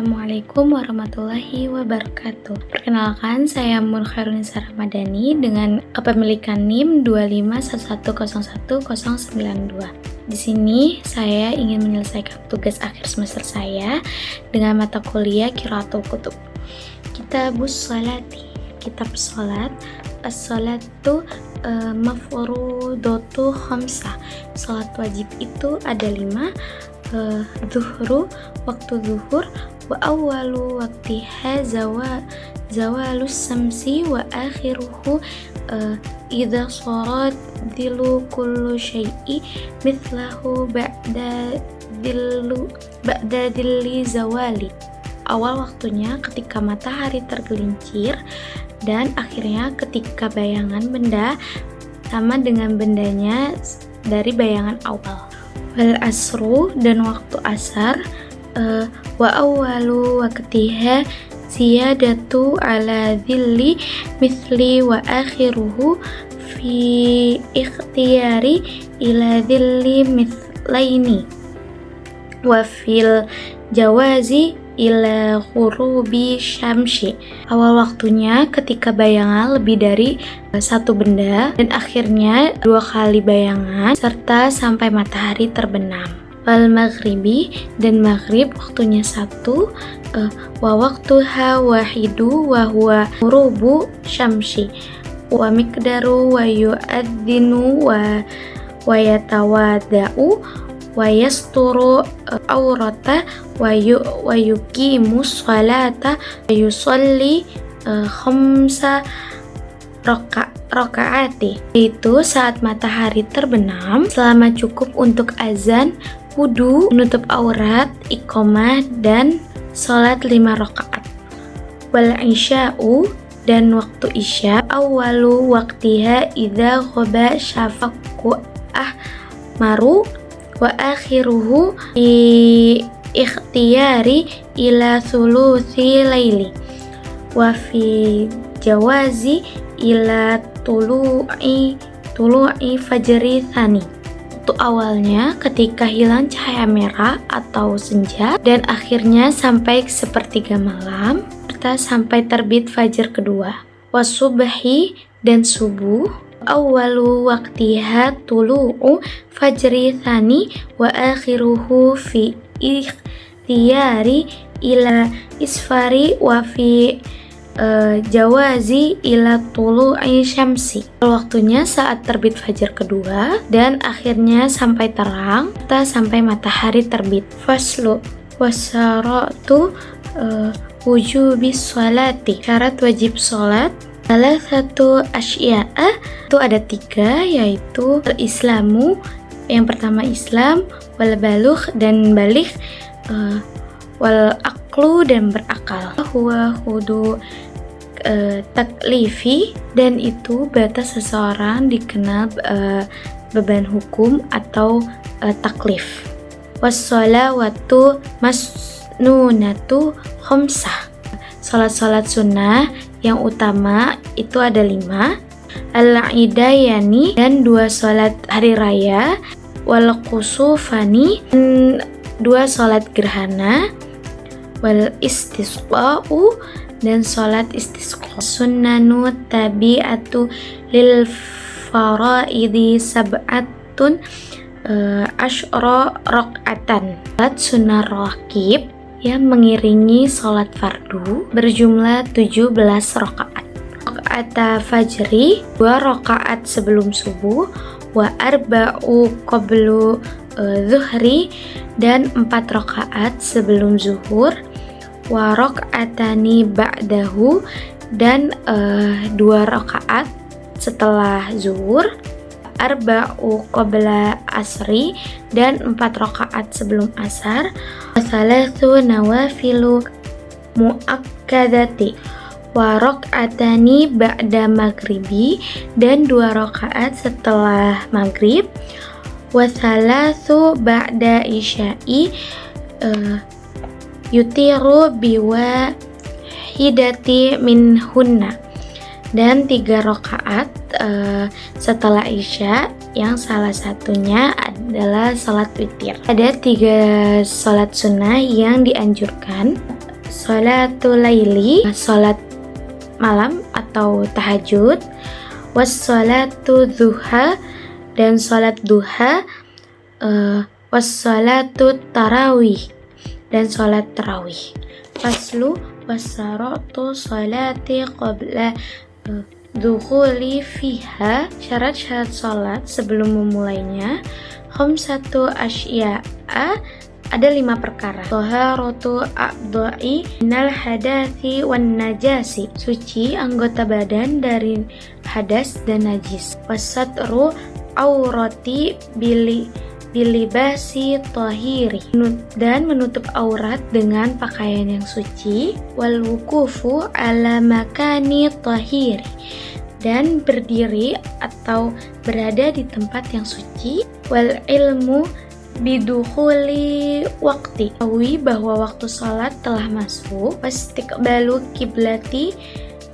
Assalamualaikum warahmatullahi wabarakatuh. Perkenalkan, saya Mun Khairunisa Ramadhani dengan kepemilikan NIM 251101092. Di sini saya ingin menyelesaikan tugas akhir semester saya dengan mata kuliah Qiraatul Kutub. Kitabus Sholati, kitab salat. As-sholatu mafruudatu khamsah. Salat wajib itu ada 5. Zuhru, waktu zuhur, wa awwalu waktiha zawalus samsi, wa akhiruhu idza sharat dhilu kullu syai'i mithlahu ba'da dhilli zawali. Awal waktunya ketika matahari tergelincir, dan akhirnya ketika bayangan benda sama dengan bendanya dari bayangan awal. Wal asru, dan waktu asar, wa awwalu waqtiha ziyadatu ala dhilli mithli, wa akhiruhu fi ikhtiyari ila dhilli mithlaini, wa fil jawazi ila ghurubi syamsi. Awal waktunya ketika bayangan lebih dari satu benda, dan akhirnya 2 kali bayangan serta sampai matahari terbenam. Wal maghribi, dan maghrib waktunya 1, wa waktuha wahidu wa huwa ghurubu syamsi, wa miqdaru wa yu'adzinu wa yatawada'u wa yasturu aurata wa yuqimu sholata wa yusalli khamsa rakaati, yaitu saat matahari terbenam selama cukup untuk azan, wudu, menutup aurat, iqamah, dan sholat 5 rakaat. Wal isya'u, dan waktu isya, awwalu waqtiha idza ghaba syafaqu ahmaru, wa akhiruhu fi ikhtiyari ila thuluthi laili, wa fi jawazi ila tulu'i fajri thani. Waktu awalnya ketika hilang cahaya merah atau senja, dan akhirnya sampai sepertiga malam serta sampai terbit fajar kedua. Wasubhi, dan subuh, awwalu waqtiha tulu'u fajri thani, wa akhiruhu fi ikhtiyari ila isfari, wa fi jawazi ila tulu'i syamsi. Waktunya saat terbit fajar kedua, dan akhirnya sampai terang serta sampai matahari terbit. Faslu, wasaratu wujubis sholati, syarat wajib sholat. Salah satu asya'a, itu ada 3, yaitu al-islamu, yang pertama Islam, wal balugh, dan balik, wal aqlu, dan berakal, huwa hudu taklifi, dan itu batas seseorang dikenal beban hukum atau taklif. Wassalawatu masnunatu khamsah, salat sunnah yang utama itu ada 5. Al-idayani, dan 2 salat hari raya. Wal kusufani, 2 salat gerhana. Wal istisqa'u, dan salat istisqa. Sunnanu tabi'atu lil faraidi sab'atun asyra rak'atan. Salat sunnah rawatib yang mengiringi salat fardu berjumlah 17 rakaat. Rakaat fajri, 2 rakaat sebelum subuh, wa arba'u qablu zuhri, dan 4 rakaat sebelum zuhur, wa raka'atani ba'dahu, dan 2 rakaat setelah zuhur, arba'u qabla asri, dan 4 rakaat sebelum asar, wa thalathu nawafilu muakkadati, wa raka'atani ba'da maghribi, dan 2 rakaat setelah maghrib, wa thalathu ba'da isya'i yutiru biwa hidati minhunna, dan 3 rakaat setelah isya yang salah satunya adalah salat witir. Ada 3 salat sunnah yang dianjurkan. sholatul laili, sholat malam atau tahajud, wassalatu duha, dan sholat duha, wassalatu tarawih, dan sholat tarawih. Faslu wassarotu sholati qabla dukhuli fiha, syarat-syarat sholat sebelum memulainya. Khamsatu asya'a, ada 5 perkara. Taharatu a'dha'i minal hadathi wan najasi, suci anggota badan dari hadas dan najis. Wasatru aurati bilibasi tahiri, dan menutup aurat dengan pakaian yang suci. Wal wukufu ala makani tahiri, dan berdiri atau berada di tempat yang suci. Wal ilmu bidukhuli waqti, tahu bahwa waktu salat telah masuk. Wastiqbalu kiblati,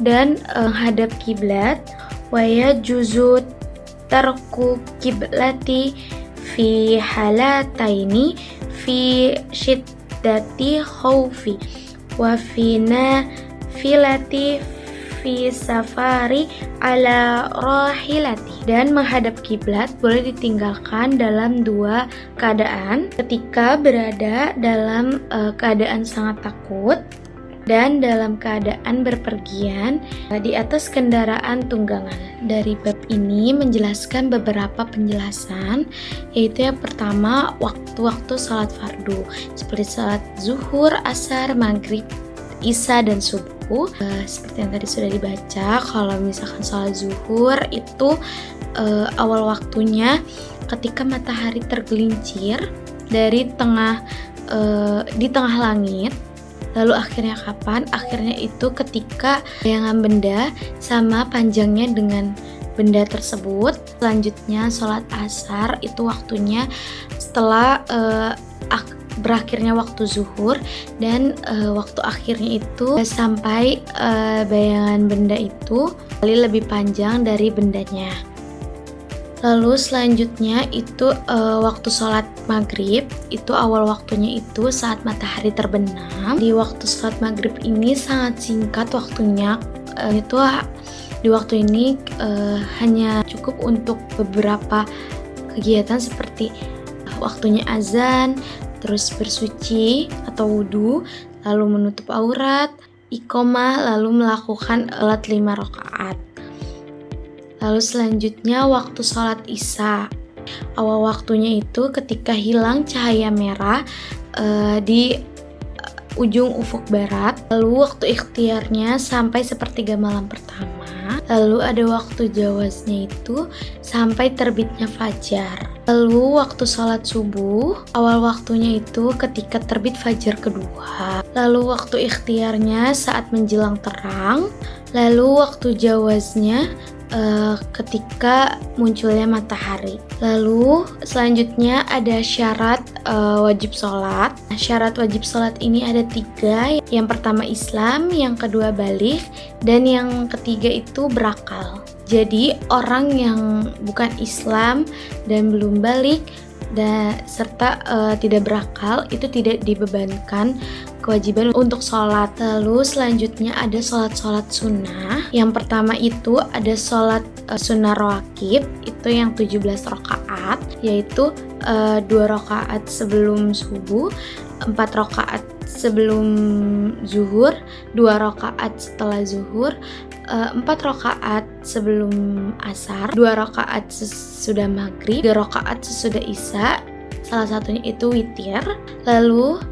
dan menghadap kiblat. Wa yajuzu tarku kiblati fi halataini, fi syiddati khaufi wa fi nafilati fi safari ala rahilati, dan menghadap kiblat boleh ditinggalkan dalam 2 keadaan: ketika berada dalam keadaan sangat takut, dan dalam keadaan berpergian di atas kendaraan tunggangan. Dari bab ini menjelaskan beberapa penjelasan, yaitu yang pertama, waktu-waktu salat fardu seperti salat zuhur, asar, maghrib, isya, dan subuh. Seperti yang tadi sudah dibaca, kalau misalkan salat zuhur itu awal waktunya ketika matahari tergelincir dari di tengah langit. Lalu akhirnya kapan? Akhirnya itu ketika bayangan benda sama panjangnya dengan benda tersebut. Selanjutnya sholat asar itu waktunya setelah berakhirnya waktu zuhur, dan waktu akhirnya itu sampai bayangan benda itu lebih panjang dari bendanya. Lalu selanjutnya itu waktu sholat maghrib, itu awal waktunya itu saat matahari terbenam. Di waktu sholat maghrib ini sangat singkat waktunya, itu di waktu ini hanya cukup untuk beberapa kegiatan seperti waktunya azan, terus bersuci atau wudhu, lalu menutup aurat, iqomah, lalu melakukan sholat 5 rakaat. Lalu selanjutnya waktu sholat isya, awal waktunya itu ketika hilang cahaya merah di ujung ufuk barat. Lalu waktu ikhtiarnya sampai sepertiga malam pertama. Lalu ada waktu jawaznya itu sampai terbitnya fajar. Lalu waktu sholat subuh, awal waktunya itu ketika terbit fajar kedua. Lalu waktu ikhtiarnya saat menjelang terang. Lalu waktu jawaznya ketika munculnya matahari. Lalu selanjutnya ada syarat wajib sholat. Syarat wajib sholat ini ada 3. Yang pertama Islam, yang kedua baligh, dan yang ketiga itu berakal. Jadi orang yang bukan Islam dan belum baligh serta tidak berakal itu tidak dibebankan kewajiban untuk sholat. Lalu selanjutnya ada sholat-sholat sunnah. Yang pertama itu ada sholat sunnah rawatib, itu yang 17 rakaat, yaitu 2 rakaat sebelum subuh, 4 rakaat sebelum zuhur, 2 rakaat setelah zuhur, 4 rakaat sebelum asar, 2 rakaat sesudah maghrib, 3 rakaat sesudah isya, salah satunya itu witir. Lalu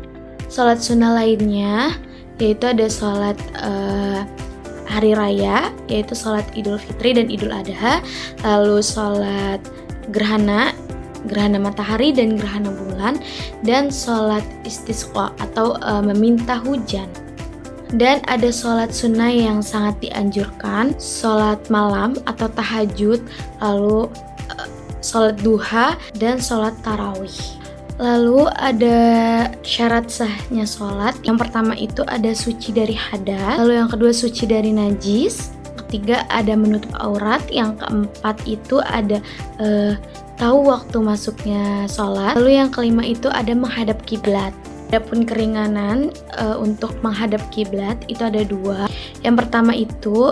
sholat sunnah lainnya yaitu ada sholat hari raya, yaitu sholat Idul Fitri dan Idul Adha. Lalu sholat gerhana matahari dan gerhana bulan, dan sholat istisqa atau meminta hujan. Dan ada sholat sunnah yang sangat dianjurkan, sholat malam atau tahajud, lalu sholat duha, dan sholat tarawih. Lalu ada syarat sahnya sholat. Yang pertama itu ada suci dari hadas, lalu yang kedua suci dari najis, ketiga ada menutup aurat, yang keempat itu ada tahu waktu masuknya sholat, lalu yang kelima itu ada menghadap kiblat. Adapun keringanan untuk menghadap kiblat itu ada dua. Yang pertama itu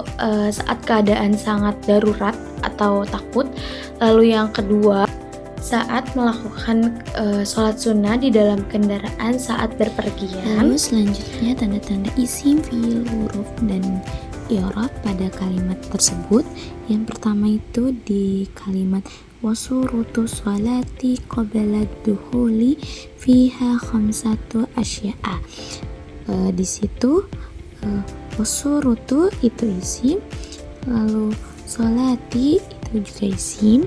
saat keadaan sangat darurat atau takut. Lalu yang kedua saat melakukan sholat sunnah di dalam kendaraan saat berpergian. Lalu selanjutnya tanda-tanda isim, fiil, huruf, dan i'rab pada kalimat tersebut. Yang pertama itu di kalimat wasurutu sholati qabla duhuli fiha khamsatu asya'a. Di situ wasurutu itu isim, lalu sholati itu juga isim,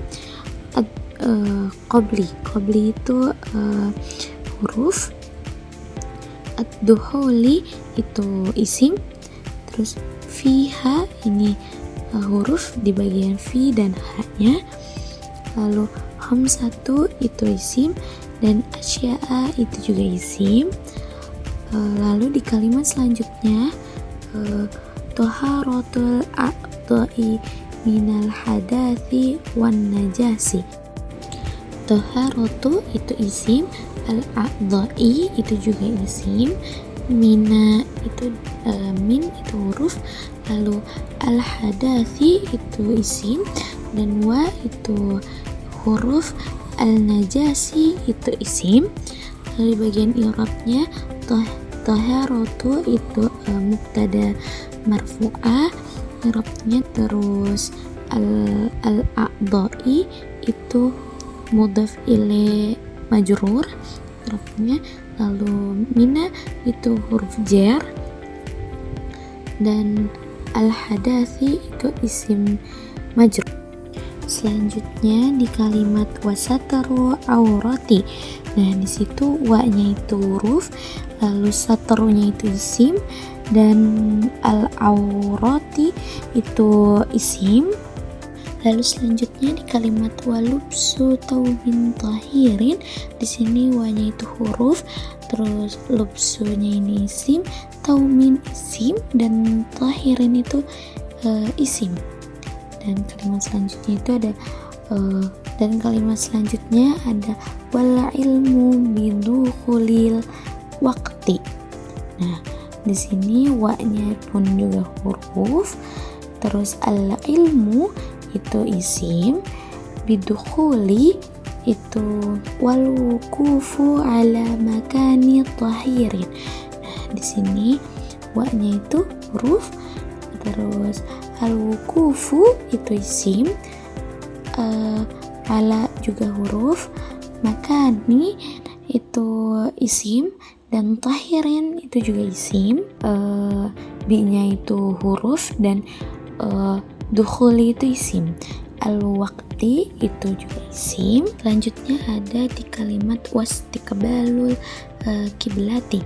qabli itu huruf, ad-duhuli itu isim, terus fiha ini huruf di bagian fi dan ha-nya, lalu khamsatu itu isim dan asya'a itu juga isim. Lalu di kalimat selanjutnya taharatul a'dha'i minal hadathi wan najasi. Taharatu itu isim, al-a'dha'i itu juga isim, mina itu min itu huruf, lalu al-hadathi itu isim, dan wa itu huruf, al-najasi itu isim. Lalu di bagian i'rabnya taharatu itu mubtada marfu'ah i'rabnya, terus al-a'dha'i itu mudhaf ilaih majrur i'rabnya, lalu mina itu huruf jar, dan al-hadathi itu isim majrur. Selanjutnya di kalimat wasataru aurati. Nah, di situ wa-nya itu huruf, lalu satarunya itu isim, dan al-aurati itu isim. Lalu selanjutnya di kalimat walubsu taubin tahirin, di sini wa-nya itu huruf, terus lubsunya ini isim, taumin isim, dan tahirin itu isim. Dan kalimat selanjutnya itu ada wal ilmu bidukhulil waqti. Nah, di sini wa-nya pun juga huruf, terus al ilmu itu isim, bidukhuli itu wal wuqufu ala makani tahirin. Nah, di sini wa-nya itu huruf, terus al-wuqufu itu isim, ala juga huruf, makani itu isim, dan tahirin itu juga isim, bi-nya itu huruf, dan dukhuli itu isim, al-waqti itu juga isim. Selanjutnya ada di kalimat wastiqbalul kiblati.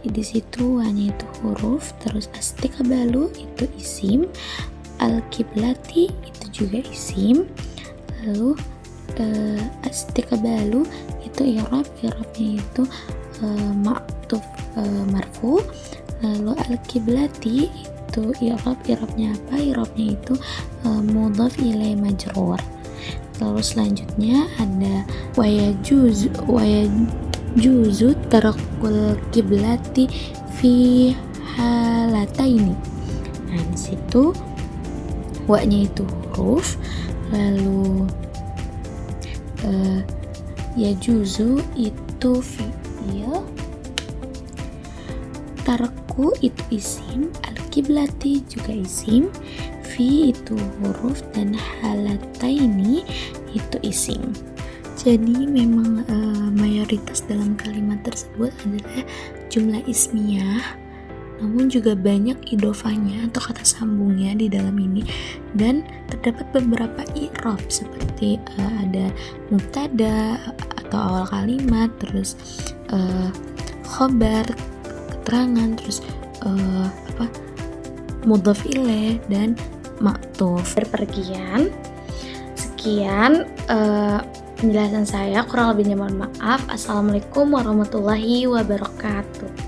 Di situ hanya itu huruf, terus astiqbalu itu isim, al-kiblati itu juga isim, lalu astiqbalu itu i'rabnya itu ma'tuf marfu, lalu al-kiblati itu i'rabnya apa? I'rabnya itu mudhaf ilaih majrur. Lalu selanjutnya ada wayajuzu tarakul kiblati fi halataini. Nah, di situ wa-nya itu huruf, lalu yajuzu itu fi'il, tarku itu isim, al-kiblati juga isim, fi itu huruf, dan halataini itu isim. Jadi memang mayoritas dalam kalimat tersebut adalah jumlah ismiyah, namun juga banyak idofahnya atau kata sambungnya di dalam ini, dan terdapat beberapa i'rab seperti ada mubtada atau awal kalimat, terus khobar keterangan, terus mudhaf ilaih, dan ma'tuf. Berpergian. Sekian penjelasan saya, kurang lebihnya mohon maaf. Assalamualaikum warahmatullahi wabarakatuh.